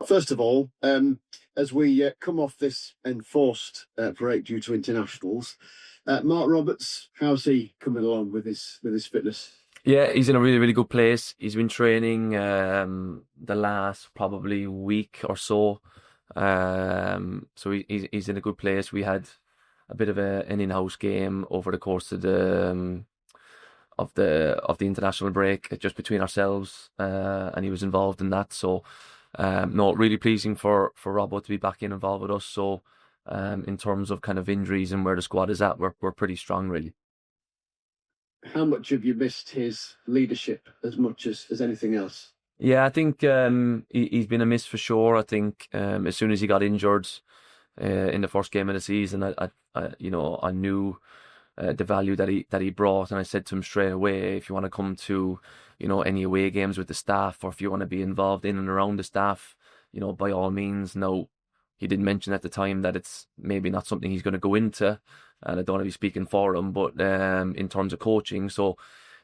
First of all, as we come off this enforced break due to internationals, Mark Roberts, how's he coming along with his fitness? Yeah, he's in a really, really good place. He's been training the last probably week or so. So he's in a good place. We had a bit of an in-house game over the course of the international break, just between ourselves, and he was involved in that. So, no, really pleasing for Robbo to be back involved with us. So, in terms of kind of injuries and where the squad is at, we're pretty strong, really. How much have you missed his leadership as much as anything else? Yeah, I think he's been a miss for sure. I think as soon as he got injured in the first game of the season, I knew the value that he brought, and I said to him straight away, if you want to come to any away games with the staff, or if you want to be involved in and around the staff, by all means. No, he did mention at the time that it's maybe not something he's going to go into, and I don't want to be speaking for him, but in terms of coaching, so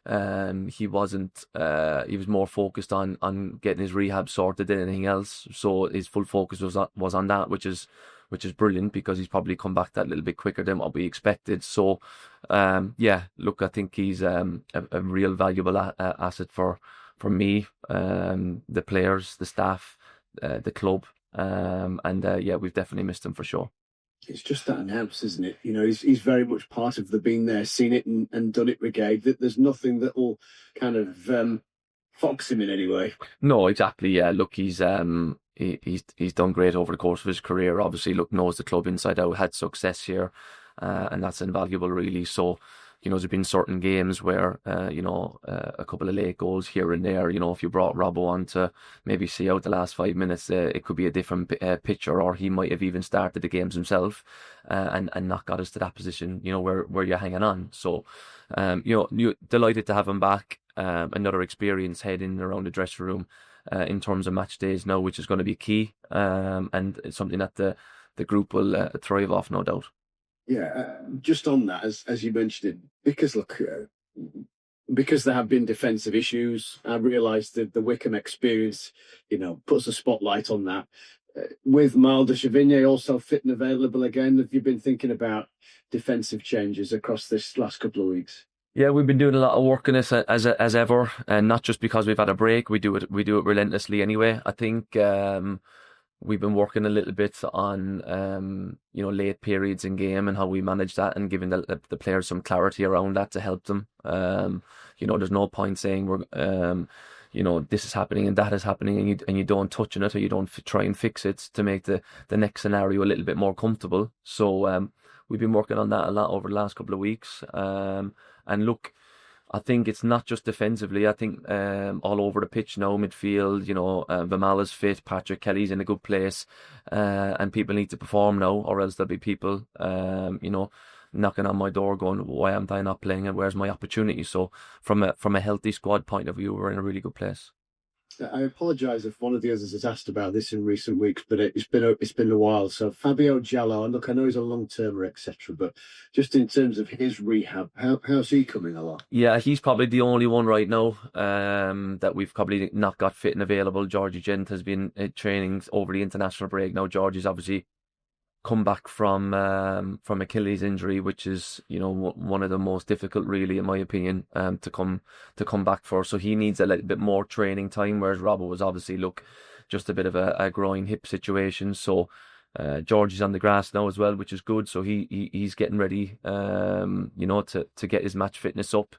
he wasn't. He was more focused on getting his rehab sorted than anything else. So his full focus was on that, which is brilliant, because he's probably come back that little bit quicker than what we expected. So, yeah, look, I think he's a real valuable asset for me, the players, the staff, the club, and yeah, we've definitely missed him for sure. It's just that announce, isn't it? He's very much part of the been there, seen it, and done it brigade. That there's nothing that will kind of fox him in any way. No, exactly. Yeah, look, he's done great over the course of his career. Obviously, look, knows the club inside out, had success here, and that's invaluable, really. So, there's been certain games where, a couple of late goals here and there. If you brought Robbo on to maybe see out the last 5 minutes, it could be a different picture, or he might have even started the games himself, and not got us to that position, where you're hanging on. So, you delighted to have him back. Another experience heading around the dressing room, in terms of match days now, which is going to be key, and it's something that the group will thrive off, no doubt. Yeah, just on that, as you mentioned it, because look, because there have been defensive issues, I realised that the Wickham experience, puts a spotlight on that. With Milder Chevigny also fit and available again, have you been thinking about defensive changes across this last couple of weeks? Yeah, we've been doing a lot of work on this as ever, and not just because we've had a break. We do it relentlessly anyway. I think we've been working a little bit on late periods in game and how we manage that, and giving the players some clarity around that to help them. There's no point saying this is happening and that is happening, and you don't touch on it, or you don't try and fix it to make the next scenario a little bit more comfortable. So we've been working on that a lot over the last couple of weeks. And look, I think it's not just defensively. I think all over the pitch now, midfield, Vimala's fit, Patrick Kelly's in a good place, and people need to perform now, or else there'll be people, knocking on my door going, why am I not playing, and where's my opportunity? So from a healthy squad point of view, we're in a really good place. I apologise if one of the others has asked about this in recent weeks, but it's been a while. So Fabio Jallo, and look, I know he's a long-termer, etc., but just in terms of his rehab, how's he coming along? Yeah, he's probably the only one right now that we've probably not got fit and available. Georgie Gent has been training over the international break. Now Georgie's obviously come back from Achilles injury, which is one of the most difficult, really, in my opinion, to come back for. So he needs a little bit more training time, whereas Robbo was obviously just a bit of a groin hip situation. So George is on the grass now as well, which is good. So he's getting ready, to get his match fitness up.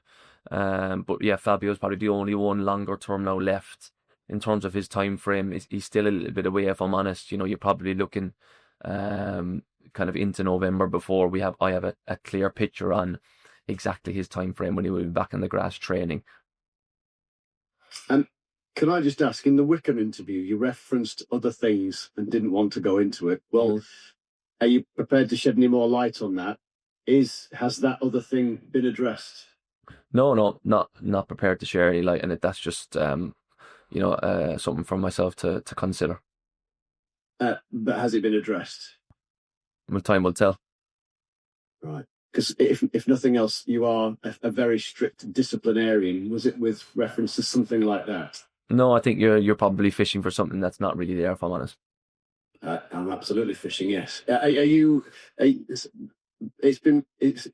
But yeah, Fabio's probably the only one longer term now left in terms of his time frame. He's still a little bit away, if I'm honest. You're probably looking kind of into November before I have a clear picture on exactly his time frame when he will be back in the grass training. And can I just ask, in the Wickham interview, you referenced other things and didn't want to go into it. Well, are you prepared to shed any more light on that? Has that other thing been addressed? No, not prepared to share any light on it. That's just something for myself to consider. But has it been addressed? Well, time will tell. Right. Because if nothing else, you are a very strict disciplinarian. Was it with reference to something like that? No, I think you're probably fishing for something that's not really there, if I'm honest. I'm absolutely fishing. Yes. Are you? It's been. It's.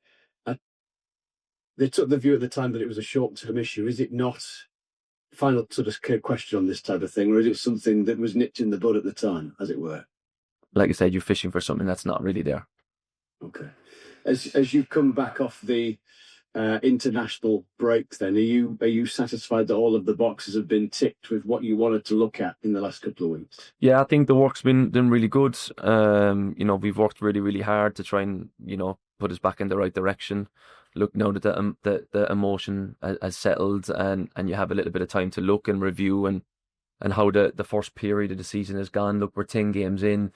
Uh, they took the view at the time that it was a short-term issue. Is it not? Final sort of question on this type of thing, or is it something that was nipped in the bud at the time, as it were? Like I said, you're fishing for something that's not really there. Okay. As you come back off the international break, then are you satisfied that all of the boxes have been ticked with what you wanted to look at in the last couple of weeks? Yeah, I think the work's been really good. We've worked really, really hard to try and, put us back in the right direction. Look, now that the emotion has settled and you have a little bit of time to look and review and how the first period of the season has gone. Look, we're 10 games in.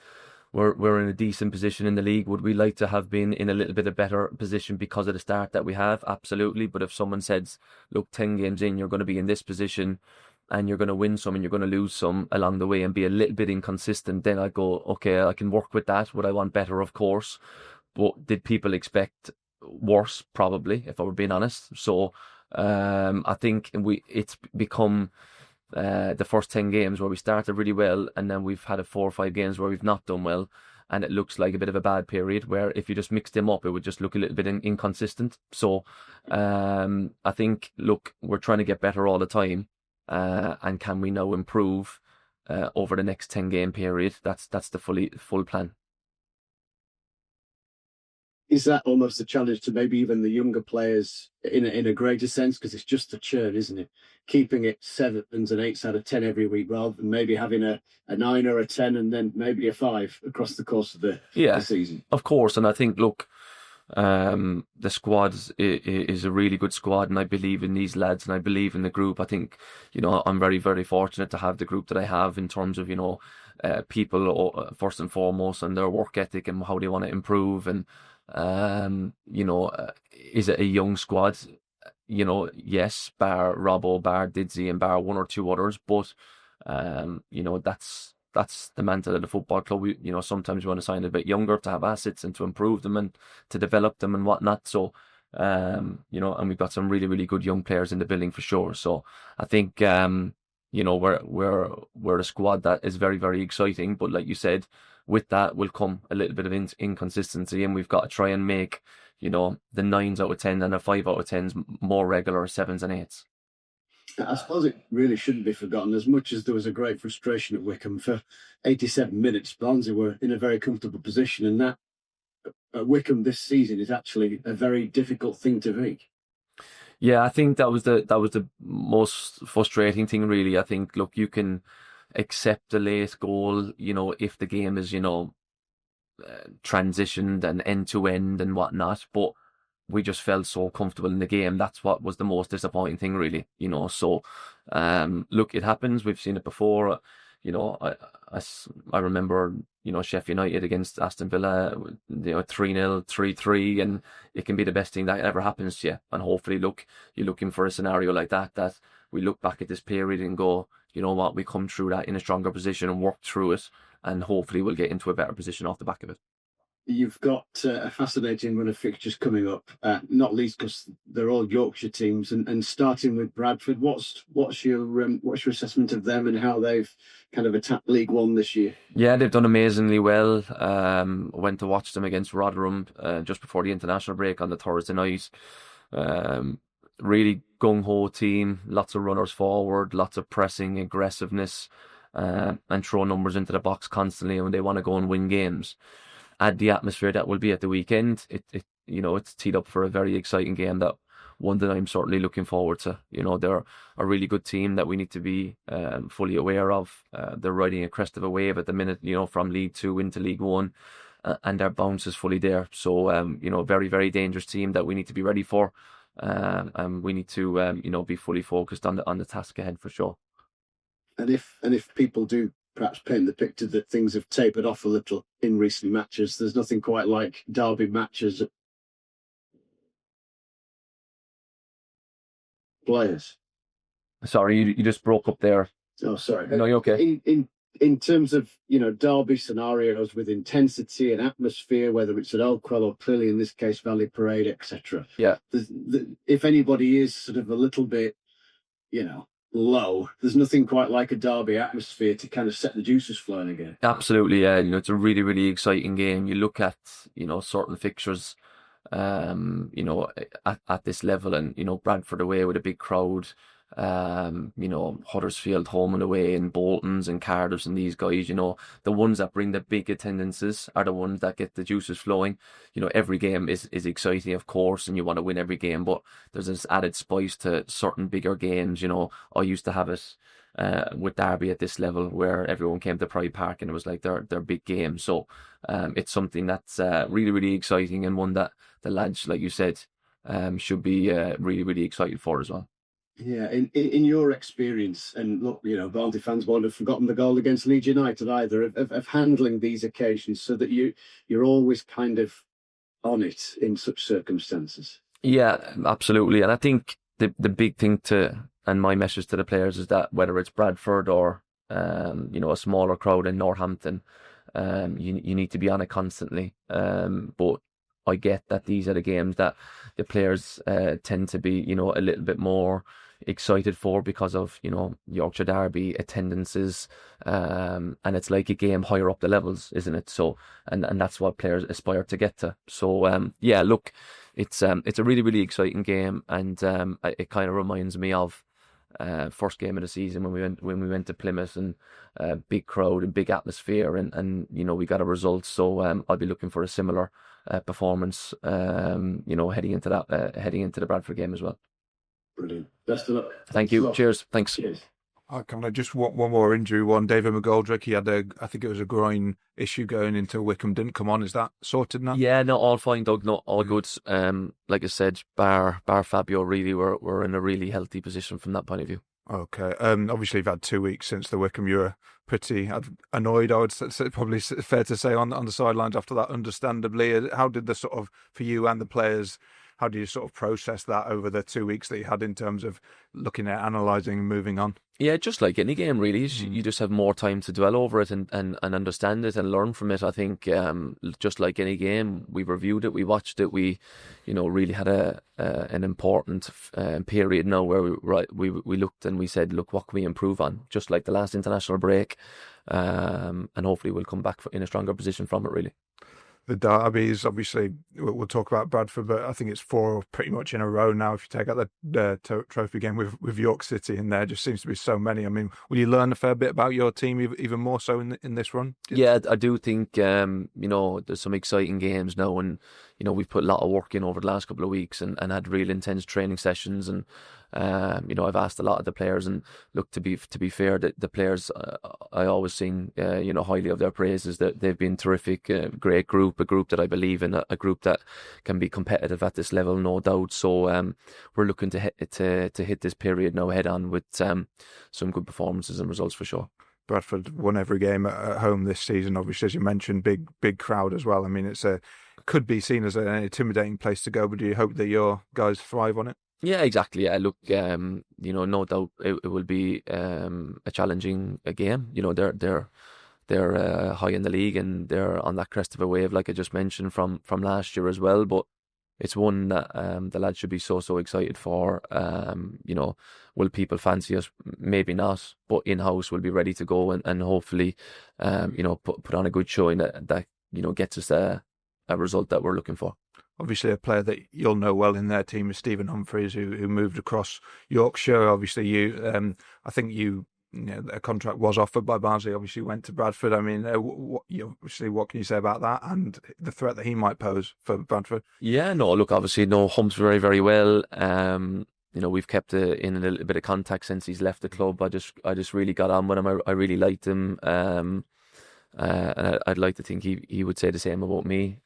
We're in a decent position in the league. Would we like to have been in a little bit of better position because of the start that we have? Absolutely. But if someone says, look, 10 games in, you're going to be in this position and you're going to win some and you're going to lose some along the way and be a little bit inconsistent, then I go, okay, I can work with that. Would I want better? Of course. But did people expect worse? Probably, if I were being honest. So I think it's become the first 10 games where we started really well, and then we've had 4 or 5 games where we've not done well, and it looks like a bit of a bad period where if you just mix them up, it would just look a little bit inconsistent. So I think, look, we're trying to get better all the time, and can we now improve over the next 10-game period? That's the full plan. Is that almost a challenge to maybe even the younger players in a greater sense? Because it's just a churn, isn't it? Keeping it 7s and 8s out of 10 every week rather than maybe having a 9 or a 10 and then maybe a 5 across the course of the season. Of course. And I think, look, the squad is a really good squad, and I believe in these lads and I believe in the group. I think, I'm very, very fortunate to have the group that I have in terms of, people first and foremost and their work ethic and how they want to improve. And is it a young squad? Yes, bar Robbo, bar Didsy, and bar 1 or 2 others, but that's the mantle of the football club. Sometimes we want to sign a bit younger to have assets and to improve them and to develop them and whatnot. So, and we've got some really, really good young players in the building for sure. So I think, we're a squad that is very, very exciting. But like you said, with that will come a little bit of inconsistency, and we've got to try and make, the 9s out of 10 and the 5 out of 10s more regular 7s and 8s. I suppose it really shouldn't be forgotten. As much as there was a great frustration at Wycombe for 87 minutes, Barnsley were in a very comfortable position, and that at Wycombe this season is actually a very difficult thing to make. Yeah, I think that was the most frustrating thing, really. I think, look, you can accept a late goal, if the game is, transitioned and end to end and whatnot, but we just felt so comfortable in the game. That's what was the most disappointing thing, really. So look, it happens. We've seen it before. I remember, Sheffield United against Aston Villa, 3-0, 3-3, and it can be the best thing that ever happens to you. And hopefully, look, you're looking for a scenario like that we look back at this period and go, you know what, we come through that in a stronger position and work through it, and hopefully we'll get into a better position off the back of it. You've got a fascinating run of fixtures coming up, not least because they're all Yorkshire teams, and starting with Bradford. What's your assessment of them and how they've kind of attacked League One this year? Yeah, they've done amazingly well. Went to watch them against Rotherham just before the international break on the Thursday night. Really gung-ho team, lots of runners forward, lots of pressing, aggressiveness, and throw numbers into the box constantly when they want to go and win games. Add the atmosphere that will be at the weekend, it's teed up for a very exciting game, that one that I'm certainly looking forward to. They're a really good team that we need to be fully aware of. They're riding a crest of a wave at the minute, from League 2 into League 1, and their bounce is fully there. So, very, very dangerous team that we need to be ready for. And we need to, be fully focused on the task ahead for sure. And if people do perhaps paint the picture that things have tapered off a little in recent matches, there's nothing quite like derby matches. Players. Sorry, you just broke up there. Oh, sorry. No, you're okay. In terms of derby scenarios with intensity and atmosphere, whether it's at Oakwell or clearly in this case Valley Parade, etc. Yeah. If anybody is sort of a little bit, low, there's nothing quite like a derby atmosphere to kind of set the juices flowing again. Absolutely, yeah. It's a really, really exciting game. You look at, certain fixtures, at this level, and Bradford away with a big crowd, Huddersfield home and away, and Bolton's and Cardiff's and these guys, the ones that bring the big attendances are the ones that get the juices flowing. Every game is exciting, of course, and you want to win every game, but there's this added spice to certain bigger games. I used to have it with Derby at this level, where everyone came to Pride Park and it was like their big game. So it's something that's really, really exciting, and one that the lads, like you said, should be really, really excited for as well. Yeah, in your experience, and look, Barnsley fans won't have forgotten the goal against Leeds United either, of handling these occasions so that you're always kind of on it in such circumstances. Yeah, absolutely. And I think the big thing and my message to the players is that whether it's Bradford or a smaller crowd in Northampton, you need to be on it constantly. But I get that these are the games that the players tend to be, a little bit more excited for because of, Yorkshire Derby attendances, and it's like a game higher up the levels, isn't it? So, and that's what players aspire to get to. So, yeah, look, it's a really, really exciting game, and it kind of reminds me of first game of the season when we went to Plymouth, and big crowd and big atmosphere, and we got a result. So I'll be looking for a similar performance, heading into the Bradford game as well. Brilliant. Best of luck. Thank you. Cheers. Thanks. Cheers. Kind of just one more injury one. David McGoldrick, he had I think it was a groin issue going into Wycombe, didn't come on. Is that sorted now? Yeah, no, all fine, Doug. No, all good. Like I said, bar Fabio, really, we're in a really healthy position from that point of view. Okay. Obviously, you've had 2 weeks since the Wycombe. You were pretty annoyed, I would say, probably fair to say, on the sidelines after that, understandably. How did the sort of, for you and the players, how do you sort of process that over the 2 weeks that you had in terms of looking at analysing and moving on? Yeah, just like any game, really. You just have more time to dwell over it and understand it and learn from it. I think just like any game, we reviewed it, we watched it, we really had an important period now where we looked and we said, look, what can we improve on? Just like the last international break, and hopefully we'll come back in a stronger position from it, really. The derbies, obviously, we'll talk about Bradford, but I think it's 4 pretty much in a row now. If you take out the trophy game with York City in there, just seems to be so many. I mean, will you learn a fair bit about your team even more so in this run? Yeah, I do think, there's some exciting games now, and, we've put a lot of work in over the last couple of weeks and had real intense training sessions, and, I've asked a lot of the players, and look, to be fair, the players, I always sing, highly of their praises, that they've been terrific, great group, a group that I believe in, a group that can be competitive at this level, no doubt. So we're looking to hit this period now head on with some good performances and results for sure. Bradford won every game at home this season. Obviously, as you mentioned, big crowd as well. I mean, could be seen as an intimidating place to go, but do you hope that your guys thrive on it? Yeah, exactly. Yeah, look, no doubt it will be a challenging game. They're high in the league, and they're on that crest of a wave, like I just mentioned from last year as well. But it's one that the lads should be so excited for. Will people fancy us? Maybe not, but in-house we'll be ready to go and hopefully, put on a good showing that gets us a result that we're looking for. Obviously, a player that you'll know well in their team is Stephen Humphreys, who moved across Yorkshire. Obviously, I think a contract was offered by Barnsley. Obviously, went to Bradford. I mean, what can you say about that and the threat that he might pose for Bradford? Yeah, no, look, obviously, know Humps very, very well. We've kept in a little bit of contact since he's left the club. I just really got on with him. I really liked him. And I'd like to think he would say the same about me.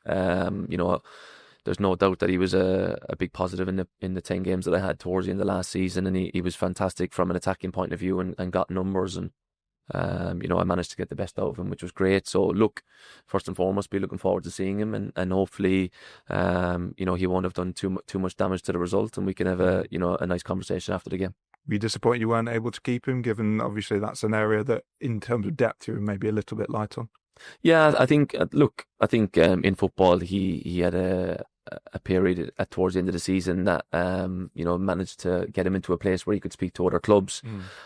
There's no doubt that he was a big positive in the 10 games that I had towards the end of last season, and he was fantastic from an attacking point of view and got numbers, and I managed to get the best out of him, which was great. So look, first and foremost, be looking forward to seeing him, and hopefully he won't have done too much damage to the result, and we can have a nice conversation after the game. Were you disappointed you weren't able to keep him, given obviously that's an area that in terms of depth you're maybe a little bit light on? Yeah, I think in football he had a a period towards the end of the season that managed to get him into a place where he could speak to other clubs.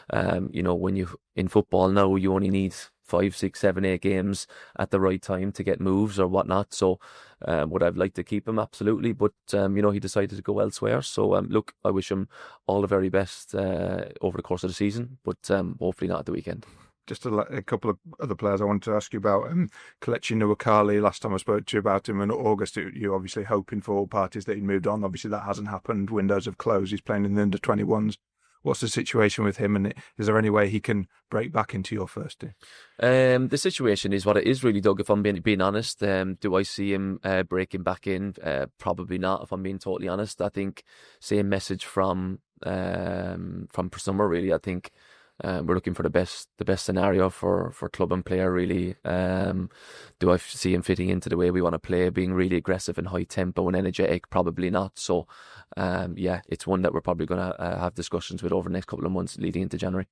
When you in football now, you only need 5, 6, 7, 8 games at the right time to get moves or whatnot. So would I've liked to keep him? Absolutely. But, he decided to go elsewhere. So, look, I wish him all the very best over the course of the season, but hopefully not at the weekend. Just a couple of other players I wanted to ask you about. Kelechi Nwakali, last time I spoke to you about him in August, you're obviously hoping for all parties that he'd moved on. Obviously, that hasn't happened. Windows have closed. He's playing in the under-21s. What's the situation with him, and is there any way he can break back into your first team? The situation is what it is, really, Doug, if I'm being honest. Do I see him breaking back in? Probably not, if I'm being totally honest. I think same message from summer, really. I think we're looking for the best scenario for club and player, really. Do I see him fitting into the way we want to play, being really aggressive and high tempo and energetic? Probably not. So, it's one that we're probably going to have discussions with over the next couple of months leading into January.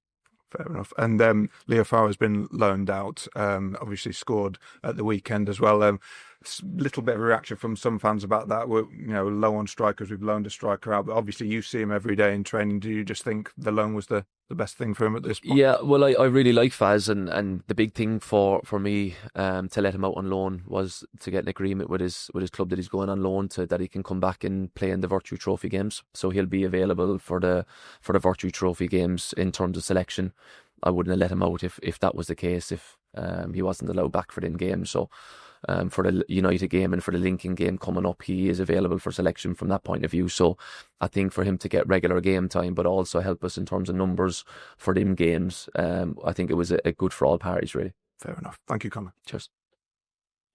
Fair enough. And Leo Farrell's been loaned out, obviously scored at the weekend as well. Little bit of a reaction from some fans about that. We're low on strikers. We've loaned a striker out, but obviously you see him every day in training. Do you just think the loan was the best thing for him at this point? Yeah, well, I really like Faz, and the big thing for me to let him out on loan was to get an agreement with his club that he's going on loan to, that he can come back and play in the Virtue Trophy games. So he'll be available for the Virtue Trophy games in terms of selection. I wouldn't have let him out if that was the case, if he wasn't allowed back for the game. So for the United game and for the Lincoln game coming up, he is available for selection from that point of view. So I think for him to get regular game time, but also help us in terms of numbers for them games, I think it was a good for all parties, really. Fair enough. Thank you, Conor. Cheers.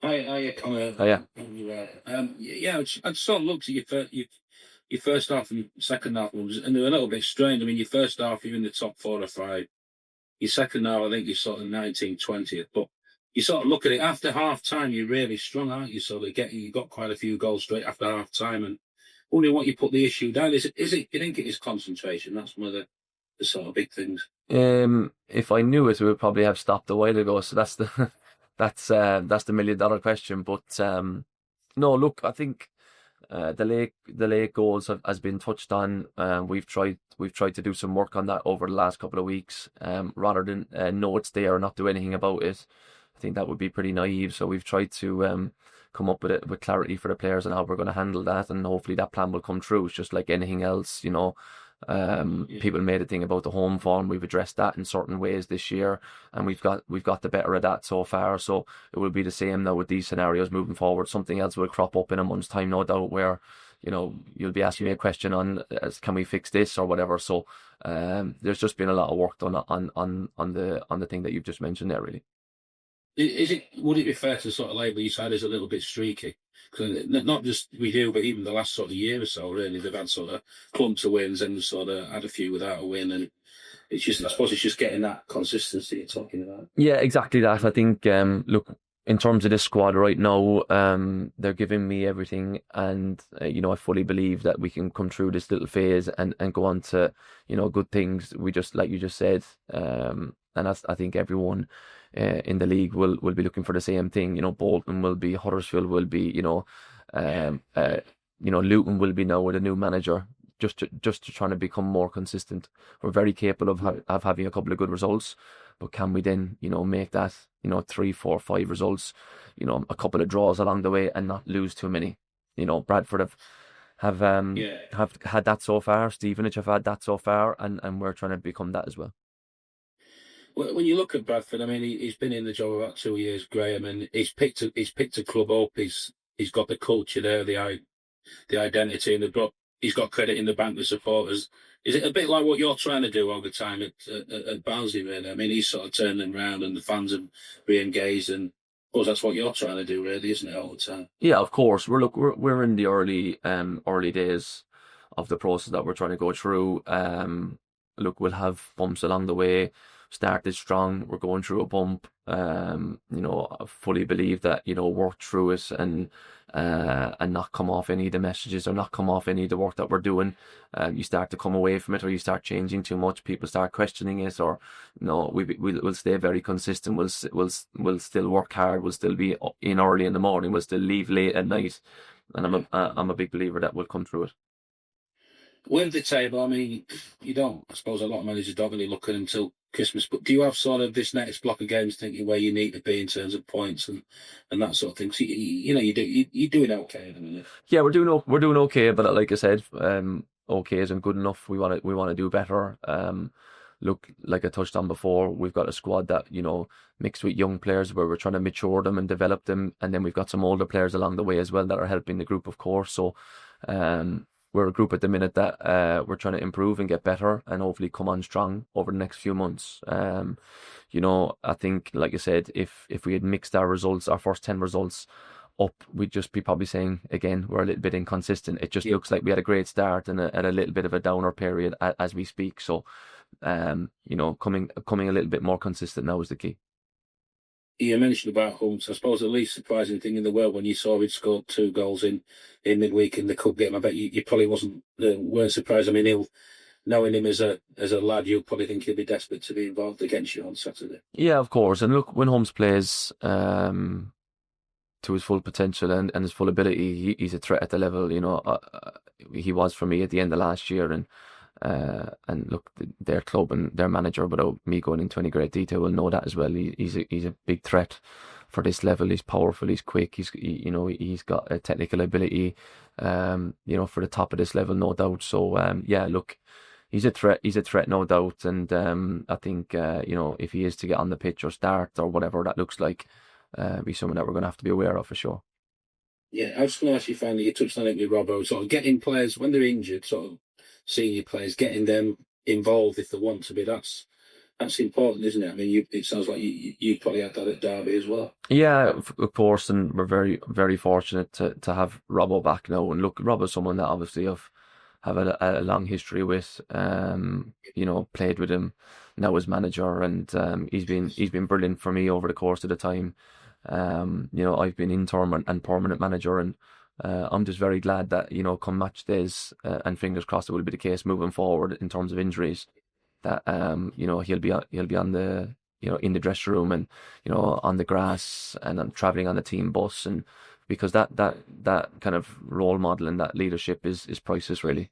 Hi, Conor. Oh, yeah. I sort of looked at your first half and second half ones, and they're a little bit strange. I mean, your first half, you're in the top 4 or 5. Your second half, I think you're sort of 19th, 20th. But you sort of look at it after half time, you're really strong, aren't you? So you got quite a few goals straight after half time, and wondering what you put the issue down. Is it? You think it is concentration? That's one of the sort of big things. If I knew it, we would probably have stopped a while ago. So that's the that's the $1 million question. But no, look, I think the late goals has been touched on. We've tried to do some work on that over the last couple of weeks, rather than know it's there or not do anything about it. I think that would be pretty naive. So we've tried to come up with clarity for the players and how we're going to handle that, and hopefully that plan will come true. It's just like anything else, People made a thing about the home form. We've addressed that in certain ways this year, and we've got the better of that so far. So it will be the same now with these scenarios moving forward. Something else will crop up in a month's time, no doubt, where you'll be asking me a question on can we fix this or whatever. So there's just been a lot of work done on the thing that you've just mentioned there, really. Would it be fair to sort of label your side as a little bit streaky? Because not just we do, but even the last sort of year or so, really, they've had sort of clumps of wins and sort of had a few without a win, and it's just, I suppose, it's just getting that consistency you're talking about. Yeah, exactly that. I think, look, in terms of this squad right now, they're giving me everything, and I fully believe that we can come through this little phase and go on to good things. We just, like you just said, and I think everyone in the league will be looking for the same thing. Bolton will be, Huddersfield will be, Luton will be now with a new manager, just to trying to become more consistent. We're very capable of having a couple of good results, but can we then make that 3, 4, 5 results, a couple of draws along the way and not lose too many. Bradford have had that so far. Stevenage have had that so far, and we're trying to become that as well. When you look at Bradford, I mean, he's been in the job about 2 years, Graham, and he's picked a club up. He's got the culture there, the identity, and he's got credit in the bank, the supporters. Is it a bit like what you're trying to do all the time at Barnsley, really? I mean, he's sort of turning them around, and the fans have re-engaged, and of course that's what you're trying to do, really, isn't it, all the time? Yeah, of course. We're in the early days of the process that we're trying to go through. Look, we'll have bumps along the way. Started strong, we're going through a bump. I fully believe that work through it and not come off any of the messages or not come off any of the work that we're doing. You start to come away from it, or you start changing too much. People start questioning it, or we'll stay very consistent. We'll still work hard. We'll still be in early in the morning. We'll still leave late at night. and I'm a big believer that we'll come through it. With the table, I mean, you don't. I suppose a lot of managers don't really look at until Christmas. But do you have sort of this next block of games thinking where you need to be in terms of points and that sort of thing? So you're doing okay at the minute. Yeah, we're doing okay, but like I said, okay isn't good enough. We want to do better. Look, like I touched on before, we've got a squad that, mixed with young players where we're trying to mature them and develop them, and then we've got some older players along the way as well that are helping the group, of course. So, we're a group at the minute that we're trying to improve and get better and hopefully come on strong over the next few months. I think, like I said, if we had mixed our results, our first 10 results up, we'd just be probably saying, again, we're a little bit inconsistent. It just looks like we had a great start and a little bit of a downer period as we speak. So, coming a little bit more consistent now is the key. You mentioned about Hunt. I suppose the least surprising thing in the world when you saw he'd scored 2 goals in midweek in the cup game. I bet you probably weren't surprised. I mean, knowing him as a lad, you'll probably think he'll be desperate to be involved against you on Saturday. Yeah, of course. And look, when Holmes plays to his full potential and his full ability, he's a threat at the level. He was for me at the end of last year, and look, their club and their manager, without me going into any great detail, will know that as well. He's a big threat for this level. He's powerful. He's quick. He's got a technical ability. For the top of this level, no doubt. So look, he's a threat. He's a threat, no doubt. And I think if he is to get on the pitch or start or whatever that looks like, be someone that we're going to have to be aware of for sure. Yeah, I was going to ask you finally. You touched on it with Robbo, sort of getting players when they're injured, sort of senior players, getting them involved if they want to be. That's important, isn't it? I mean, it sounds like you probably had that at Derby as well. Yeah, of course, and we're very, very fortunate to have Robbo back now. And look, Robbo's someone that obviously I've have a long history with. Played with him now as manager, and he's been brilliant for me over the course of the time. I've been interim and permanent manager, and I'm just very glad that come match days, and fingers crossed it will be the case moving forward in terms of injuries, that he'll be on the in the dressing room and on the grass and traveling on the team bus, and because that kind of role model and that leadership is priceless, really.